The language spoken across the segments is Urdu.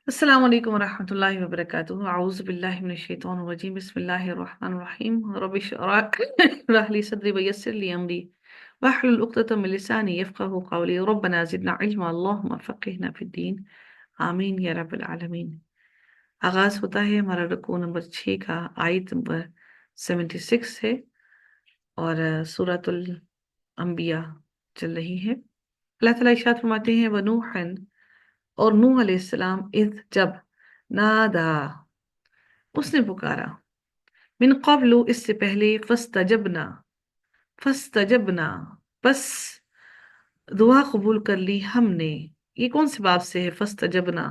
السلام علیکم ورحمۃ اللہ وبرکاتہ اعوذ باللہ من الشیطان الرجیم بسم اللہ الرحمن الرحیم رب اشرح لي صدری ویسر لي امری واحلل عقدۃ من لسانی یفقهوا قولی ربنا زدنا علما اللهم فقهنا فی الدین آمین یا رب العالمین۔ آغاز ہوتا ہے ہمارا رکوع نمبر 6 کا، آیت نمبر 76 ہے، اور سورۃ الانبیاء چل رہی ہے۔ اللہ تعالیٰ ارشاد فرماتے ہیں وَنُوحًا، اور نوح علیہ السلام، اذ جب، نادا اس نے پکارا، من قبل اس سے پہلے، فاستجبنا بس دعا قبول کر لی ہم نے۔ یہ کون سے باب سے ہے فاستجبنا؟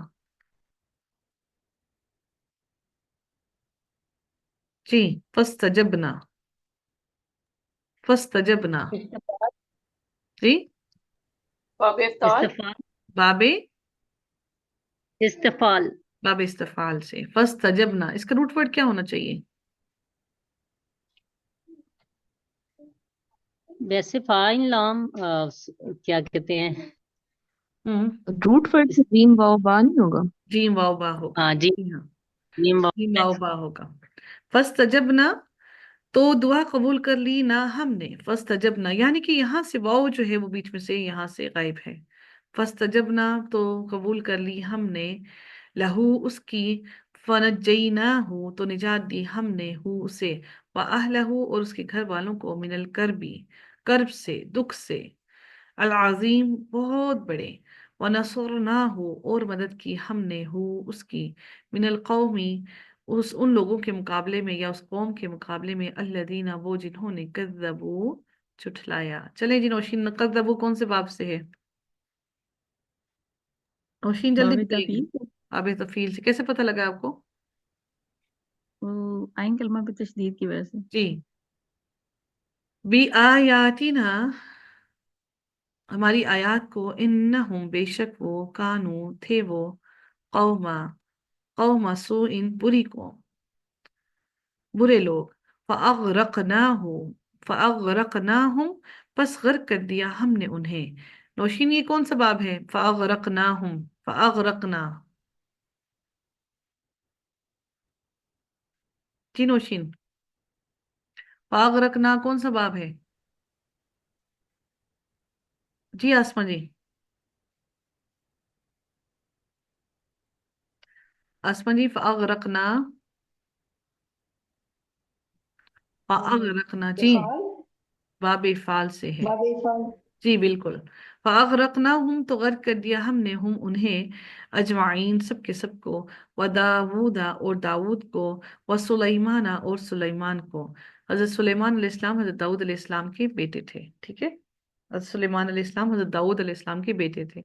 جی، فاستجبنا استفال جی، باب افتال، استفال باب استفال باب استفعال سے فاستجبنا، اس کا روٹ ورڈ کیا ہونا چاہیے؟ ویسے فائن لام کیا کہتے ہیں؟ روٹ ورڈ سے جیم واو با نہیں ہوگا؟ جیم واو با ہوگا، ہاں جی، جی ہاں، جیم جیم واو با ہوگا۔ فاستجبنا تو دعا قبول کر لی نہ ہم نے، فاستجبنا یعنی کہ یہاں سے واو جو ہے وہ بیچ میں سے یہاں سے غائب ہے۔ فاستجبنا تو قبول کر لی ہم نے، لہو اس کی، فنجیناہ تو نجات دی ہم نے، ہو اسے، واہلہ اور اس کے گھر والوں کو، من الکربی کرب سے، دکھ سے، العظیم بہت بڑے، ونصرناہ اور مدد کی ہم نے، ہو اس کی، من القومی ان لوگوں کے مقابلے میں یا اس قوم کے مقابلے میں، الذین وہ جنہوں نے، کذبوا جھٹلایا۔ چلیں جی نوشین، کذبوا کون سے باب سے ہے؟ نوشین جلدی باب بتائیے گا۔ تفیل باب تفیل سے کیسے پتہ لگا آپ کو؟ وہ آئین کلمہ پہ تشدید کی وجہ سے۔ جی، بی آیاتنا ہماری آیات کو، انہم بے شک وہ، کانو تھے وہ، قوم سوء بری قوم، برے لوگ، فاغرقناہم پس غرق کر دیا ہم نے انہیں۔ نوشین یہ کون سا باب ہے؟ فاغرقنا جی نوشین، فاغرقنا کون سا باب ہے؟ جی آسما جی، آسما جی، فاغرقنا جی، افعال، باب فعال سے ہے، باب افعال، جی بالکل۔ فاغرقناہم تو غرق کر دیا ہم نے، ہم انہیں، اجمعین سب کے سب کو، وداودا اور داود کو، وسلیمان اور سلیمان کو۔ حضرت سلیمان علیہ السلام حضرت داؤد علیہ السلام کے بیٹے تھے، ٹھیک ہے؟ حضرت سلیمان علیہ السلام حضرت داؤد علیہ السلام کے بیٹے تھے۔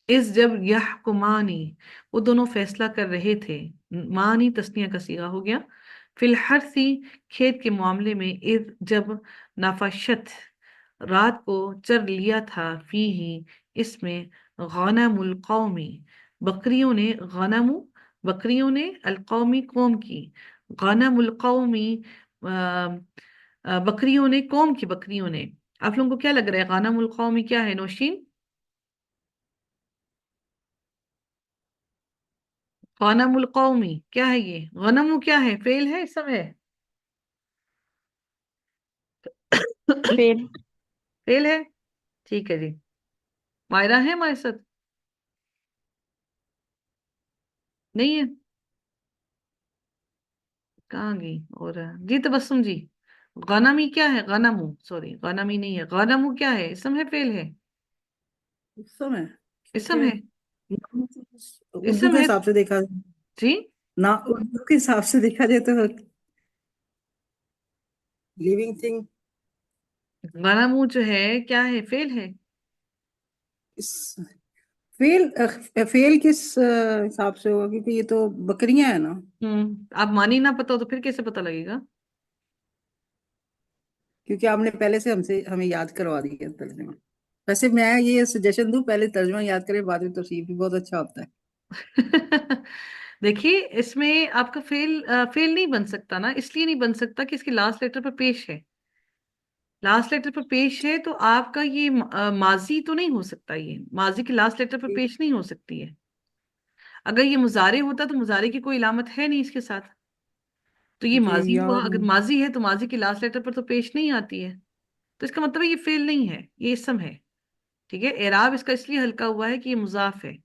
اس جب یحکمانی وہ دونوں فیصلہ کر رہے تھے، مانی تسنیہ کا صیغہ ہو گیا، فی الحرثی کھیت کے معاملے میں، اذ جب، نفشت رات کو چر لیا تھا، فیہ اس میں، غنم القومی بکریوں نے، بکریوں نے، القومی قوم کی، غنم القومی بکریوں نے، قوم کی بکریوں نے۔ آپ لوگوں کو کیا لگ رہا ہے غنم القومی کیا ہے نوشین؟ غنم القومی کیا ہے؟ یہ غنم کیا ہے؟ فعل ہے، اسم ہے؟ فیل فعل ہے، ٹھیک ہے جی۔ مائرہ ہے ہمارے ساتھ؟ نہیں ہے؟ کہاں گئی؟ اور جی تبسم جی، غنمی کیا ہے؟ غنمو، سوری غنمی نہیں ہے، غنمو کیا ہے؟ اسم ہے فعل ہے؟ اسم ہے اسم کیونکہ ہے، اردو اسم کے ہے حساب سے دیکھا جائے، جی۔ نہ اردو کے حساب سے دیکھا جائے تو لیونگ تھنگ غنمو جو ہے کیا ہے؟ فعل ہے۔ فیل کس حساب سے ہوگا، کیونکہ یہ تو بکریاں ہیں نا، آپ مانی نہ پتا ہو تو پھر کیسے پتا لگے گا؟ کیونکہ آپ نے پہلے سے ہمیں یاد کروا دیا ترجمہ۔ ویسے میں یہ سجیشن دوں، پہلے ترجمہ یاد کرے بعد میں تفسیر بھی بہت اچھا ہوتا ہے۔ دیکھیے اس میں آپ کا فیل نہیں بن سکتا نا، اس لیے نہیں بن سکتا کہ اس کے لاسٹ لیٹر پر پیش ہے، لاسٹ لیٹر پر پیش ہے، تو آپ کا یہ ماضی تو نہیں ہو سکتا، یہ ماضی کے لاسٹ لیٹر پر پیش نہیں ہو سکتی ہے۔ اگر یہ مضارع ہوتا تو مضارع کی کوئی علامت ہے نہیں اس کے ساتھ، تو یہ جی ماضی یا ہوا، اگر ماضی ہے تو ماضی کی لاسٹ لیٹر پر تو پیش نہیں آتی ہے، تو اس کا مطلب ہے یہ فعل نہیں ہے، یہ اسم ہے. ٹھیک ہے، اعراب اس کا اس لیے ہلکا ہوا ہے کہ یہ مضاف ہے،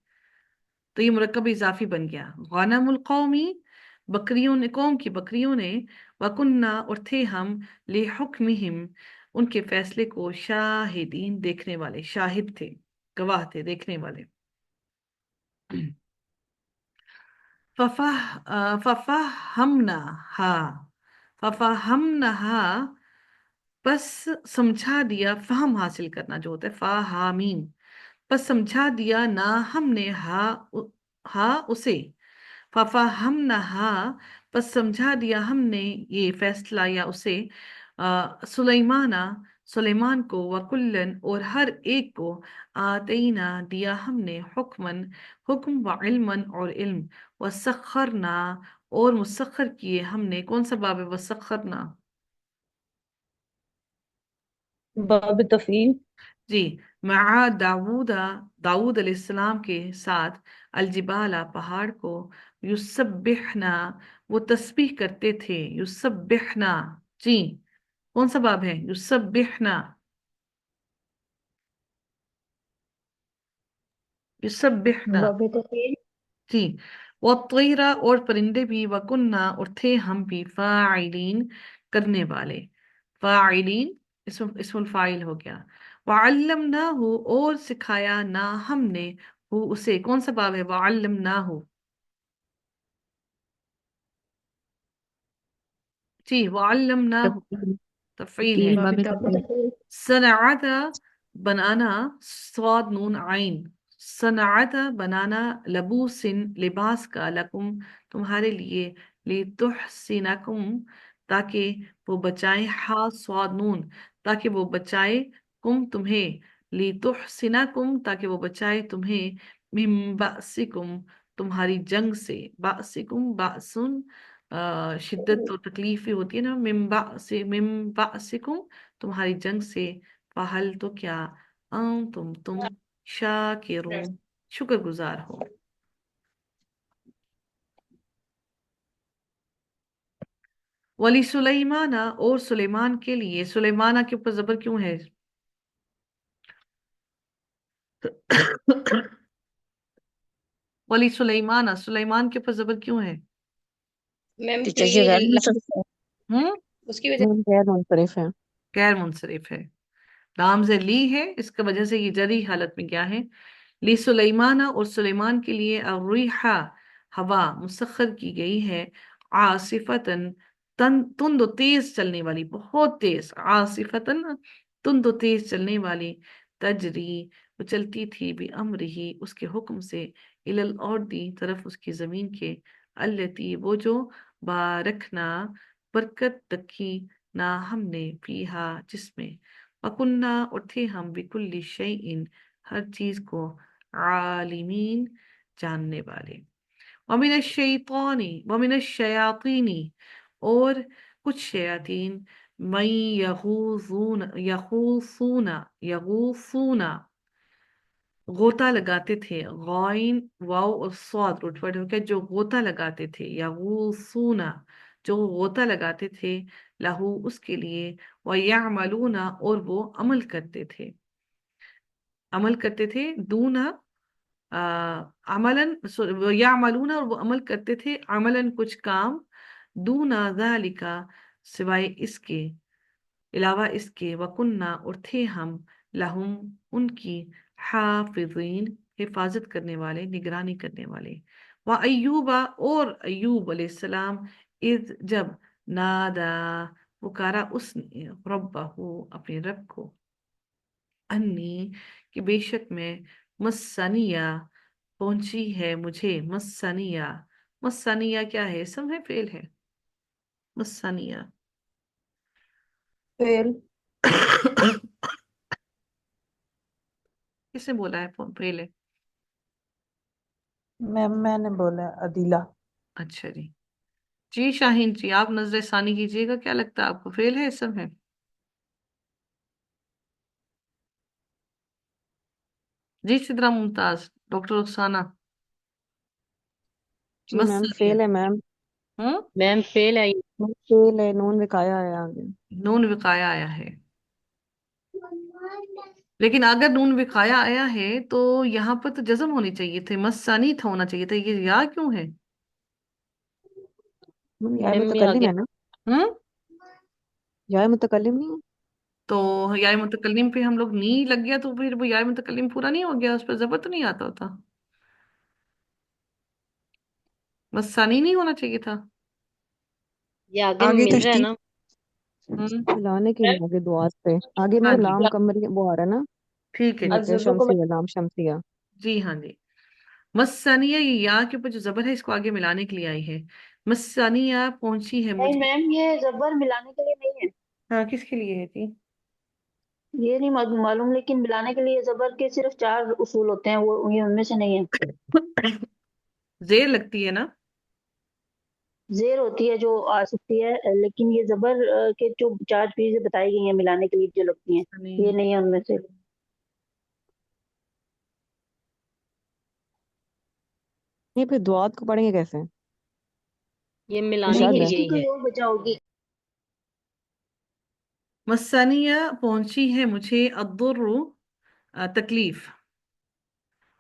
تو یہ مرکب اضافی بن گیا. غنم القومی، بکریوں نے، قوم کی بکریوں نے، وکنہ اور تھے ہم، لحکمہم ان کے فیصلے کو، شاہدین دیکھنے والے، شاہد تھے، گواہ تھے، دیکھنے والے. ففہمناہا، ففہمناہا بس سمجھا دیا، فہم حاصل کرنا جو ہوتا ہے فاہامین، بس سمجھا دیا نا ہم نے ہا اسے، ففہمناہا بس سمجھا دیا ہم نے یہ فیصلہ یا اسے، سلیمانہ سلیمان کو، وکلن اور ہر ایک کو، آتینا دیا ہم نے، حکمن حکم، وعلمن اور علم، وسخرنا اور مسخر کیے ہم نے. کون سا باب ہے وسخرنا؟ باب تفعیل. جی. مع داود، داود علیہ السلام کے ساتھ، الجبال پہاڑ کو، یسبحنا وہ تسبیح کرتے تھے، یسبحنا. جی، کون سا باب ہے یسبحنا؟ یسبحنا. باب تفعیل. جی. والطیرہ اور پرندے بھی، وکنہ اور تھے ہم بھی، فاعلین کرنے والے. فاعلین اسم الفاعل ہو گیا. وعلمناہ اور سکھایا نہ ہم نے، ہو اسے. کون سا باب ہے وعلمناہ؟ جی، وعلمناہ تفصیل تفعیل ہے. تفصیل باب باب تفصیل تفعیل. صنعت بنانا، صاد نون عین، صنعت بنانا، لبوس لباس کا، لکم تمہارے لیے، لتحسنکم تاکہ وہ بچائے، ہا صاد نون تاکہ وہ بچائے، کم تمہیں، لتحسنکم تاکہ وہ بچائے تمہیں، من بأسکم تمہاری جنگ سے. بأسکم بأسن شدت و تکلیف بھی ہوتی ہے نا، من بأسکم تمہاری جنگ سے. فہل تو کیا، تم شاکرون شکر گزار ہو. ولی سلیمانہ اور سلیمان کے لیے، سلیمانہ کے اوپر زبر کیوں ہے؟ ولی سلیمانہ، سلیمان کے اوپر زبر کیوں ہے؟ میم ٹیچر جی غیر منصرف ہے، ہوں، اس کی وجہ میم غیر منصرف ہے. غیر منصرف ہے. لام سے لی ہے، اس کی وجہ سے یہ جری حالت میں کیا ہے؟ لی سلیمانہ اور سلیمان کے لیے، الریحہ ہوا مسخر کی گئی ہے، عاصفتن تند و تیز چلنے والی، بہت تیز، عاصفتن تند و تیز چلنے والی، تجری وہ چلتی تھی، بھی امر ہی اس کے حکم سے، الی الارض طرف اس کی زمین کے، التی وہ جو، بارکنا برکت رکھی نہ ہم نے، فیہا جس میں، وکنہ اور تھے ہم، بکل شیء ہر چیز کو، عالمین جاننے والے. ومن الشیطان ومن الشیاطین اور کچھ شیاطین، من یغوثون غوطہ لگاتے تھے، غائن واو اور صاد روٹ ورڈ ہو گیا، جو غوطہ لگاتے تھے، یغوثون جو غوطہ لگاتے تھے، لہو اس کے لیے، وَيَعْمَلُونَ اور وہ عمل کرتے تھے، عمل کرتے تھے، دونا عملاً، یعملون اور وہ عمل کرتے تھے، عملاً کچھ کام، دونا ذالکا سوائے اس کے، علاوہ اس کے، وکنہ اور تھے ہم، لہم ان کی، حافظین حفاظت کرنے والے، نگرانی کرنے والے. وَأَيُّوبَ اور ایوب علیہ السلام، اذ جب، نادا پکارا اس نے، ربہ اپنے رب کو، انی کہ بے شک میں، مسنیہ پہنچی ہے مجھے، مسنیہ، مسنیہ کیا ہے؟ اسم ہے فعل ہے؟ مسنیہ فعل. کس نے بولا ہے فعل ہے؟ میم میں نے بولا ہے عدیلہ. اچھا جی. جی شاہین جی، آپ نظر ثانی کیجئے گا، کیا لگتا ہے آپ کو، فعل ہے اسم ہے؟ جی سدرا ممتاز، ڈاکٹر رخسانہ. جی میم مسنیہ فیل ہے میم، ہوں میم فیل ہے یہ۔ فیل ہے، نون وقایا ہے آگے۔ نون وقایا آیا ہے، لیکن اگر نون وقایا آیا ہے تو یہاں پر تو جزم ہونی چاہیے تھے، مسا نہیں تھا ہونا چاہیے تھا، یہ یا کیوں ہے؟ میم یا میم یہ متکلم آگے ہے نا، ہوں یا متکلم نہیں ہے۔ تو یا متکلم پہ ہم لوگ نی لگ گیا تو پھر وہ یا متکلم پورا نہیں ہو گیا، اس پہ زبر تو نہیں آتا ہوتا، بس ثانی نہیں ہونا چاہیے تھا۔ یہ آگے آگے مل رہا ہے تشدید نا۔ ہوں ملانے کے لیے آگے دعات پہ آگے ہاں میرے جی لام کمری وہ آ رہا ہے نا، ٹھیک ہے جی، ملکہ الزبر کو شمسیہ، لام شمسیہ۔ جی ہاں جی، مسانیہ یہ یا کے اوپر جو زبر ہے اس کو آگے ملانے کے لیے آئی ہے، مسانیہ پہنچی ہے نہیں مجھے۔ میم یہ زبر ملانے کے لیے نہیں ہے، ہاں کس کے لیے ہے جی؟ یہ نہیں معلوم، لیکن ملانے کے لیے زبر کے صرف 4 اصول ہوتے ہیں، وہ یہ ان میں سے نہیں ہے۔ زیر لگتی ہے نا؟ زیر ہوتی ہے جو آ سکتی ہے، لیکن یہ زبر کے جو 4 چیزیں بتائی گئی ہیں ملانے کے لیے جو لگتی ہیں، یہ نہیں ہے ان میں سے۔ یہ پھر دعات کو پڑھیں گے کیسے؟ یہ ملانے شد کی نہیں ہے۔ اس کی یہی کوئی ہے۔ اور وجہ ہوگی۔ مسانیہ پہنچی ہے مجھے الضر تکلیف،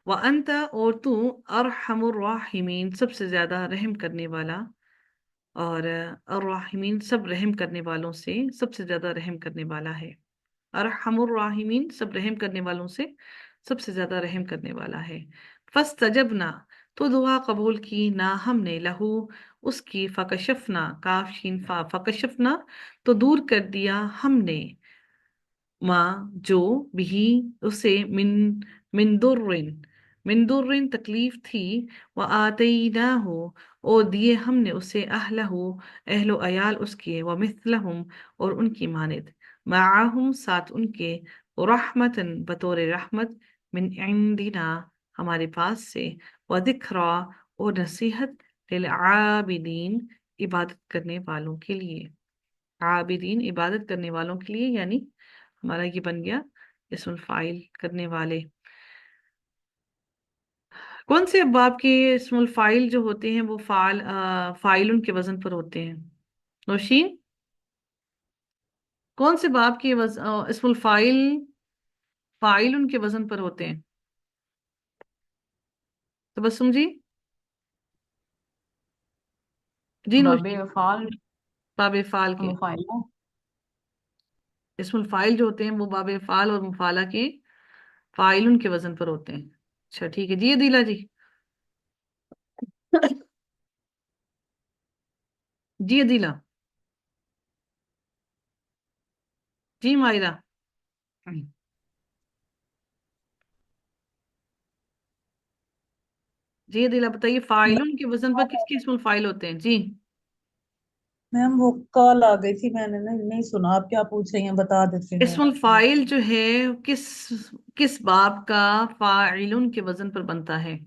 وانت اور تو ارحم الراحمین سب سے زیادہ رحم کرنے والا، اور الراحمین سب رحم کرنے والوں سے سب سے زیادہ رحم کرنے والا ہے، ارحم الراحمین سب رحم کرنے والوں سے سب سے زیادہ رحم کرنے والا ہے۔ فاستجبنا تو دعا قبول کی نا ہم نے، لہو اس کی، فکشفنا کاف شین فا، فکشفنا تو دور کر دیا ہم نے، ماں جو بھی اسے، من درن تکلیف تھی، وآتیناہ اور دیے ہم نے اسے، اہلہ اہل و عیال اس کے، ومثلہم اور ان کی مانند، معاہم ساتھ ان کے، رحمتن بطور رحمت، من عندنا ہمارے پاس سے، وذکرا اور نصیحت، للعابدین عبادت کرنے والوں کے لیے، عابدین عبادت کرنے والوں کے لیے، یعنی ہمارا یہ بن گیا اسم الفاعل کرنے والے۔ کون سے ابواب کے اسم الفاعل جو ہوتے ہیں وہ فاعلن کے وزن پر ہوتے ہیں؟ نوشین، کون سے باب کے اسم الفاعل فاعلن کے وزن پر ہوتے ہیں؟ تبسم جی، جی باب نوشین، افعال باب افعال کے مفاعلہ۔ اسم الفاعل جو ہوتے ہیں وہ باب افعال اور مفعلہ کے فاعلن کے وزن پر ہوتے ہیں۔ اچھا ٹھیک ہے جی عدیلہ جی، جی عدیلہ، جی مائرہ، جی عدیلہ بتائیے فاعلن کے وزن پر کس کے اسم الفاعل ہوتے ہیں جی؟ میم وہ کال آ گئی تھی، میں نے نہیں سنا آپ کیا پوچھ رہی ہیں، بتا دیتے ہیں اسم الفاعل جو ہے کس کس باب کا فاعلن کے وزن پر بنتا ہے؟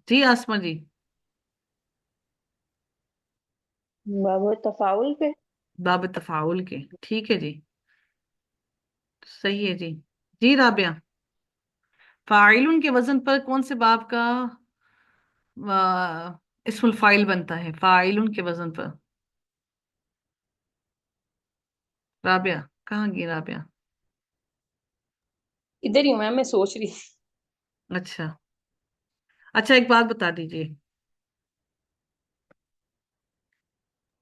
جی آسمہ جی، باب تفاول پہ۔ باب تفاعل کے، ٹھیک ہے جی، صحیح ہے جی۔ جی رابعہ، فاعلن کے وزن پر کون سے باب کا اسم الفاعل بنتا ہے فاعلن کے وزن پر؟ رابعہ کہاں گئی رابعہ؟ ادھر ہی ہوں میم، میں سوچ رہی تھی۔ اچھا اچھا، ایک بات بتا دیجیے،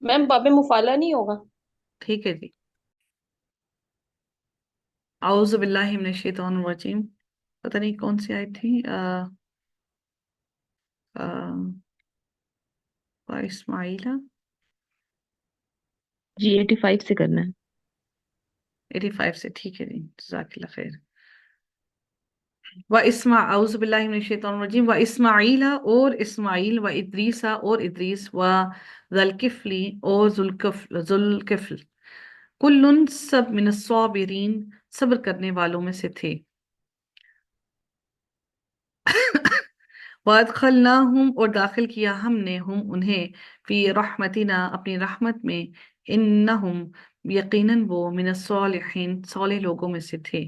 میم باب مفعلہ نہیں ہوگا؟ ٹھیک ہے جی، اعوذ باللہ من الشیطان الرجیم، پتہ نہیں کون سی آیت تھی، اسماعیل، جی 85 سے کرنا ہے۔ 85 سے، ٹھیک ہے جی، جزاک اللہ خیر۔ اعوذ باللہ من الشیطان الرجیم، و اسماعیل اور اسماعیل، و ادریسا اور ادریس، و ذوالکفلی اور ذوالکفل، کلن سب، من الصابرین صبر کرنے والوں میں سے تھے، وَأَدْخَلْنَاهُمْ اور داخل کیا ہم نے ہم انہیں، فی رحمتنا اپنی رحمت میں، انہم یقیناً وہ، من الصالحین صالح لوگوں میں سے تھے،